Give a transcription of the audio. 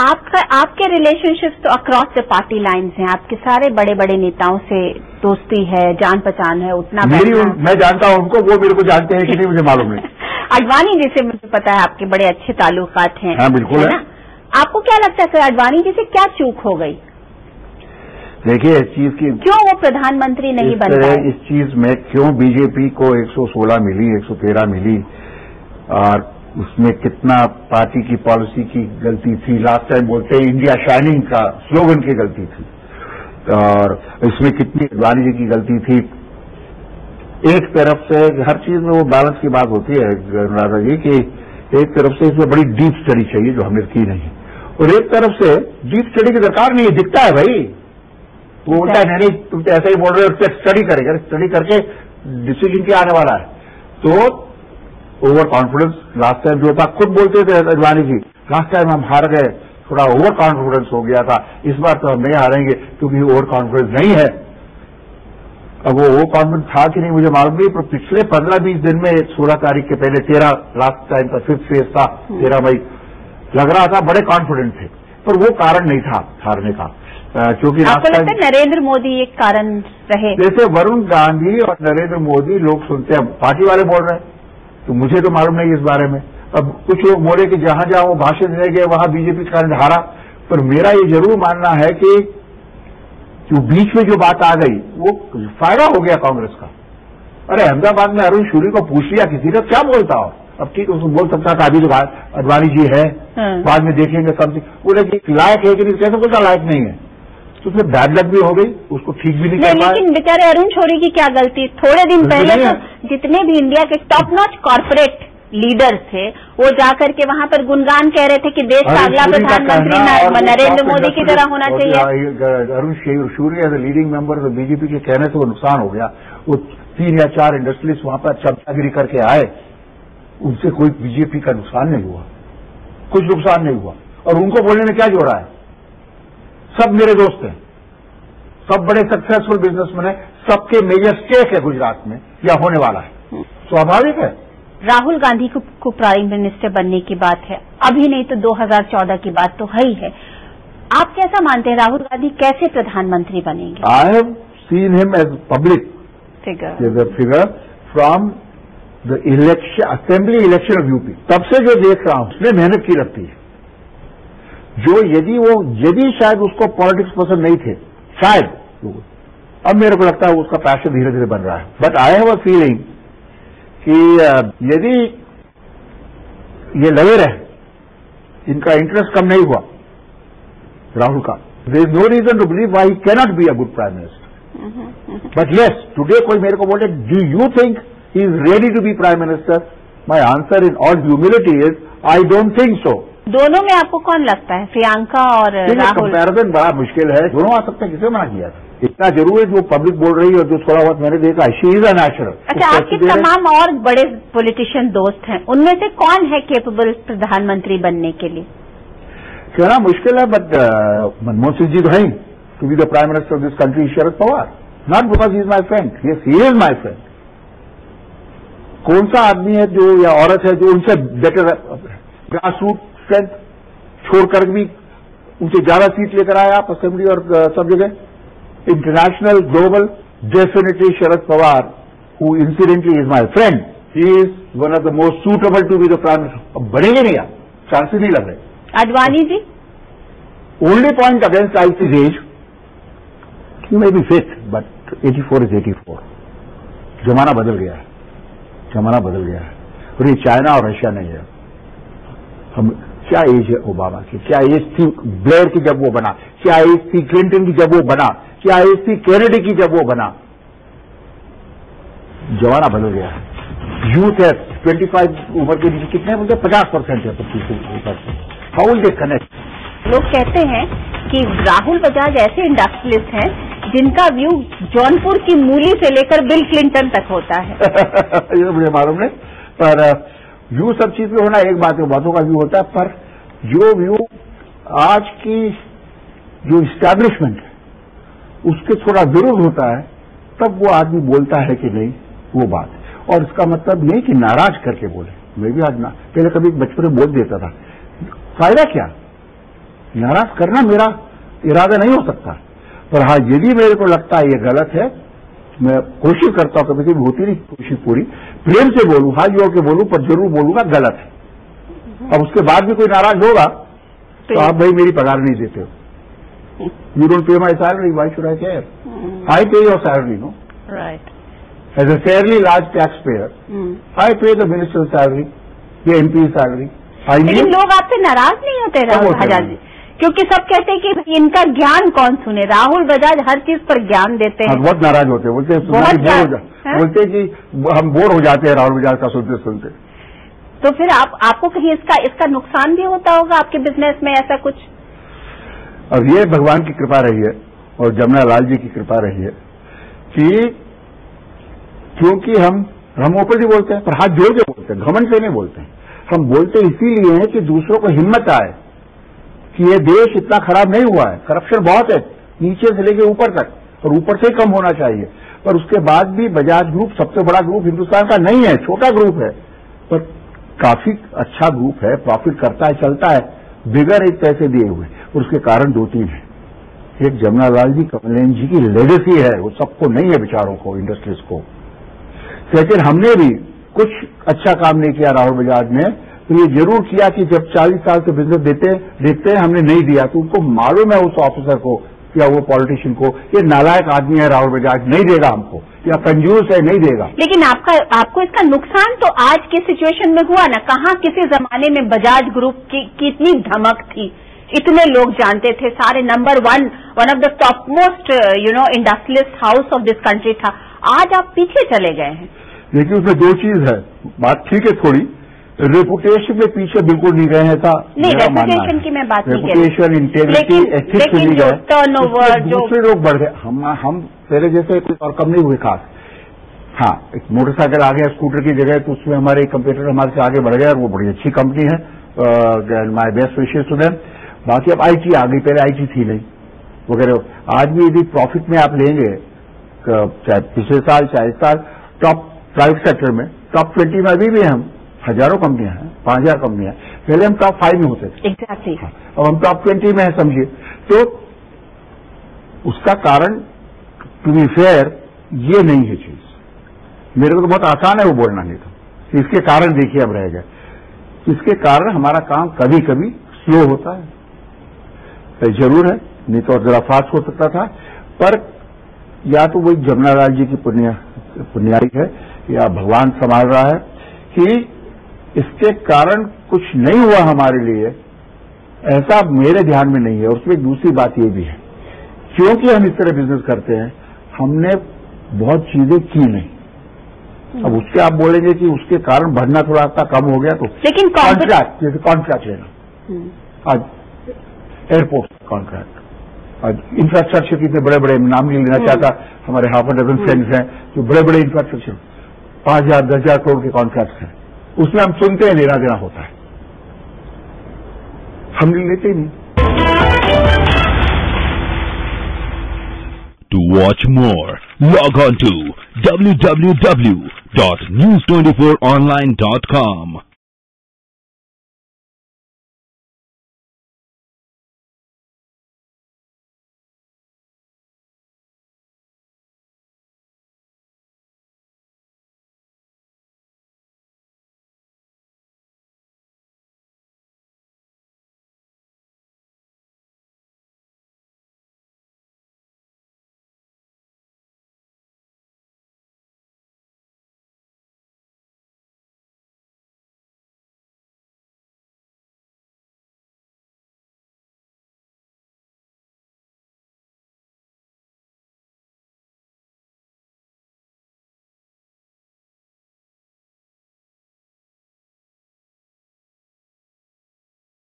आपके रिलेशनशिप्स तो across the party lines हैं, आपके सारे बड़े बड़े नेताओं से दोस्ती है, जान पहचान है, उतना मैं जानता हूं उनको, वो मेरे को जानते हैं कि नहीं मुझे मालूम नहीं। अडवाणी जी से मुझे पता है आपके बड़े अच्छे ताल्लुकात हैं। हाँ बिल्कुल है। आपको क्या लगता है सर, अडवाणी जी से क्या चूक हो गई? देखिए इस चीज की क्यों वो प्रधानमंत्री नहीं बन पाए? इस चीज में क्यों बीजेपी को 116 मिली, 113 मिली, और उसमें कितना पार्टी की पॉलिसी की गलती थी। लास्ट टाइम बोलते हैं इंडिया शाइनिंग का स्लोगन की गलती थी, और इसमें कितनी अडवाणी जी की गलती थी। एक तरफ से हर चीज में वो बैलेंस की बात होती है राजा जी की, एक तरफ से इसमें बड़ी डीप स्टडी चाहिए जो हमने की नहीं, और एक तरफ से डीप स्टडी की दरकार नहीं है, दिखता है भाई। वो बोलता है नहीं तुम तो ऐसा ही बोल रहे हो, स्टडी करेगा, स्टडी करके डिसीजन क्या आने वाला है। तो ओवर कॉन्फिडेंस लास्ट टाइम जो था, खुद बोलते थे अडवाणी जी, लास्ट टाइम हम हार गए, थोड़ा ओवर कॉन्फिडेंस हो गया था, इस बार तो हम नहीं हारेंगे क्योंकि ओवर कॉन्फिडेंस नहीं है। अब वो ओवर कॉन्फिडेंस था कि नहीं मुझे मालूम नहीं, पर पिछले 15-20 दिन में 16 तारीख के पहले 13 लास्ट टाइम का 5th फेज था, 13 मई, लग रहा था बड़े कॉन्फिडेंट थे, पर वो कारण नहीं था हारने का। क्योंकि आपको लगता है नरेंद्र मोदी एक कारण रहे? जैसे वरुण गांधी और नरेंद्र मोदी लोग सुनते हैं, पार्टी वाले बोल रहे हैं, तो मुझे तो मालूम नहीं इस बारे में। अब कुछ लोग बोले कि जहां जहां वो भाषण देने गए वहां बीजेपी कारण हारा, पर मेरा ये जरूर मानना है कि जो बीच में जो बात आ गई वो फायदा हो गया कांग्रेस का। अरे अहमदाबाद में अरुण शूरी को पूछ लिया किसी ने, क्या बोलता हो? अब ठीक उसको बोल सकता था अभी तो अडवाणी जी है, बाद में देखेंगे सब। बोले कि लायक है कि नहीं, कैसे बोलता लायक नहीं है, तो उसमें बैड लक भी हो गई, उसको ठीक भी नहीं कर पाया। लेकिन बेचारे अरुण शौरी की क्या गलती? थोड़े दिन पहले तो जितने भी इंडिया के टॉप नॉच कॉर्पोरेट लीडर थे वो जाकर के वहां पर गुणगान कह रहे थे कि देश का अगला प्रधानमंत्री नरेंद्र मोदी की तरह होना चाहिए। Arun Shourie as a leading member BJP के कहने से वो नुकसान हो गया। वो 3 या 4 इंडस्ट्रियलिस्ट वहां पर चमचागिरी करके आए, उनसे कोई बीजेपी का नुकसान नहीं हुआ, कुछ नुकसान नहीं हुआ, और उनको बोलने में क्या जोड़ा है? सब मेरे दोस्त हैं, सब बड़े सक्सेसफुल बिजनेसमैन हैं, सबके मेजर स्टेक है गुजरात में या होने वाला है, स्वाभाविक है। राहुल गांधी को प्राइम मिनिस्टर बनने की बात है, अभी नहीं तो 2014 की बात तो है ही है। आप कैसा मानते हैं राहुल गांधी कैसे प्रधानमंत्री बनेंगे? I have seen him as public figure from the election, assembly election of UP. तब से जो देख रहा हूं उसने मेहनत की लगती है, जो यदि शायद उसको पॉलिटिक्स पसंद नहीं थे शायद, अब मेरे को लगता है उसका पैशन धीरे धीरे बन रहा है। But I have a feeling कि यदि ये लगे रहे, इनका इंटरेस्ट कम नहीं हुआ राहुल का, there is no reason to believe why he cannot be a good prime minister. But yes, today कोई मेरे को बोले do you think he is ready to be prime minister? My answer in all humility is I don't think so. दोनों में आपको कौन लगता है, प्रियंका और राहुल? कंपैरिजन बड़ा मुश्किल है, दोनों आ सकते हैं, किसे मना किया था? इतना जरूर है जो पब्लिक बोल रही है और जो थोड़ा बहुत मैंने देखा, शी इज अ नेचुरल। अच्छा, आपके तमाम और बड़े पॉलिटिशियन दोस्त हैं, उनमें से कौन है केपेबल प्रधानमंत्री बनने के लिए? कहना मुश्किल है, बट मनमोहन सिंह जी तो है to be the prime minister of this country, Sharad Pawar, not because he is my friend, yes he is my friend. कौन सा आदमी है जो या औरत है जो उनसे बेटर ग्रास रूट स्ट्रेंथ छोड़कर भी उनसे ज्यादा सीट लेकर आए आप असेंबली और सब जगह, international global? Definitely Sharad Pawar, who incidentally is my friend, he is one of the most suitable to be the prime minister. अब बढ़ेंगे नहीं आप, चांसेस नहीं लग रहे। Advani ji? Only point against I is age, he may be fit, but 84 is 84। जमाना बदल गया है, जमाना बदल गया है, और ये चाइना और रशिया नहीं है। हम क्या एज है ओबामा की, क्या एज थी ब्लेयर की जब वो बना, क्या एज थी क्लिंटन की जब वो बना, क्या एज थी केनेडी की जब वो बना? जमाना बदल गया है। यूथ है 25 उम्र के नीचे कितने बोलते? 50% है, 25%। How will they connect? लोग कहते हैं कि राहुल बजाज ऐसे इंडस्ट्रियलिस्ट हैं जिनका व्यू जौनपुर की मूली से लेकर बिल क्लिंटन तक होता है। ये मुझे मालूम नहीं, पर व्यू सब चीज में होना एक बात है, बातों का व्यू होता है, पर जो व्यू आज की जो इस्टेब्लिशमेंट है उसके थोड़ा विरोध होता है, तब वो आदमी बोलता है कि नहीं वो बात। और इसका मतलब नहीं कि नाराज करके बोले, मैं भी आज ना पहले कभी बचपन में बोल देता था, फायदा क्या? नाराज करना मेरा इरादा नहीं हो सकता, पर हाँ यदि मेरे को लगता है ये गलत है, मैं कोशिश करता हूं, कभी कभी होती नहीं कोशिश पूरी, प्रेम से बोलूं, हाथ जोड़ के बोलूं, पर जरूर बोलूंगा गलत है। अब उसके बाद भी कोई नाराज होगा तो आप भाई मेरी पगार नहीं देते हो, you don't pay my salary, why should I care, I pay your salary, no right, as a fairly large tax payer I pay the minister salary, the MP salary. लेकिन लोग आपसे नाराज नहीं होते राहुल बजाज जी, क्योंकि सब कहते हैं कि इनका ज्ञान कौन सुने, राहुल बजाज हर चीज पर ज्ञान देते हैं। बहुत नाराज होते हैं, बोलते हैं कि हम बोर हो जाते हैं राहुल बजाज का सुनते सुनते। तो फिर आपको कहीं इसका नुकसान भी होता होगा आपके बिजनेस में, ऐसा कुछ? अब ये भगवान की कृपा रही है और जमुना लाल जी की कृपा रही है कि क्योंकि हम ओपनली बोलते हैं, पर हाथ जोड़ के बोलते हैं, घमंड से नहीं बोलते हैं। हम बोलते इसीलिए हैं कि दूसरों को हिम्मत आए कि ये देश इतना खराब नहीं हुआ है, करप्शन बहुत है नीचे से लेके ऊपर तक, और ऊपर से कम होना चाहिए, पर उसके बाद भी बजाज ग्रुप सबसे बड़ा ग्रुप हिंदुस्तान का नहीं है, छोटा ग्रुप है, पर काफी अच्छा ग्रुप है, प्रॉफिट करता है, चलता है बिगर एक पैसे दिए हुए, और उसके कारण 2-3 है। एक जमुना लाल जी, कमलेन जी की लेगेसी है, वो सबको नहीं है बेचारों को, इंडस्ट्रीज को। लेकिन हमने भी कुछ अच्छा काम नहीं किया राहुल बजाज ने, तो ये जरूर किया कि जब 40 साल से बिजनेस देखते हैं हमने नहीं दिया, तो उनको मालूम है उस ऑफिसर को या वो पॉलिटिशियन को, ये नालायक आदमी है राहुल बजाज, नहीं देगा हमको, या कंजूस है, नहीं देगा। लेकिन आपको इसका नुकसान तो आज की सिचुएशन में हुआ ना, कहाँ किसी जमाने में बजाज ग्रुप की इतनी धमक थी, इतने लोग जानते थे, सारे number one of the top most industrialist house of this country था। आज आप पीछे चले गए हैं। देखिए उसमें 2 चीज है, बात ठीक है थोड़ी, रेपुटेशन में पीछे बिल्कुल नहीं गए हैं, था नहीं, रेपुटेशन की मैं बात नहीं कर रही, रेपुटेशन, इंटेग्रिटी, एथिक्स नहीं गए, टर्नओवर दूसरे लोग बढ़ गए, हम पहले जैसे कुछ और कम नहीं हुए खास। हाँ, एक मोटरसाइकिल आ गया स्कूटर की जगह, तो उसमें हमारे कंप्यूटर हमारे से आगे बढ़ गया, और वो बड़ी अच्छी कंपनी है, my best wishes to them. बाकी अब आईटी आ गई, पहले आईटी थी नहीं वगैरह। आज भी यदि प्रॉफिट में आप लेंगे, चाहे पिछले साल चाहे इस साल, टॉप प्राइवेट सेक्टर में टॉप 20 में अभी भी हम, हजारों कंपनियां हैं, 5000 कंपनियां, पहले हम टॉप 5 में होते थे। एग्जैक्टली। अब हम टॉप 20 में है, समझिए। तो उसका कारण टू बी फेयर ये नहीं है चीज, मेरे को तो बहुत आसान है वो बोलना, नहीं तो इसके कारण देखिए अब रह गए, इसके कारण हमारा काम कभी कभी स्लो होता है, जरूर है, नहीं तो जरा फास्ट हो सकता था, पर या तो वही जमुना लाल जी की पुण्याई है, या भगवान संभाल रहा है कि इसके कारण कुछ नहीं हुआ हमारे लिए, ऐसा मेरे ध्यान में नहीं है। और उसमें एक दूसरी बात ये भी है, क्योंकि हम इस तरह बिजनेस करते हैं, हमने बहुत चीजें की नहीं। अब उसके आप बोलेंगे कि उसके कारण बढ़ना थोड़ा सा कम हो गया, तो लेकिन कॉन्ट्रैक्ट, जैसे कॉन्ट्रैक्ट लेना, आज एयरपोर्ट कॉन्ट्रैक्ट, आज इंफ्रास्ट्रक्चर कितने बड़े बड़े, नाम नहीं लेना चाहता, हमारे हाफ अ डजन फ्रेंड्स हैं जो बड़े बड़े इंफ्रास्ट्रक्चर 5,000-10,000 करोड़ के कॉन्ट्रैक्ट हैं, उसमें हम सुनते हैं लेना देना होता है, हम लेते ही नहीं। To watch more, log on to www.news24online.com.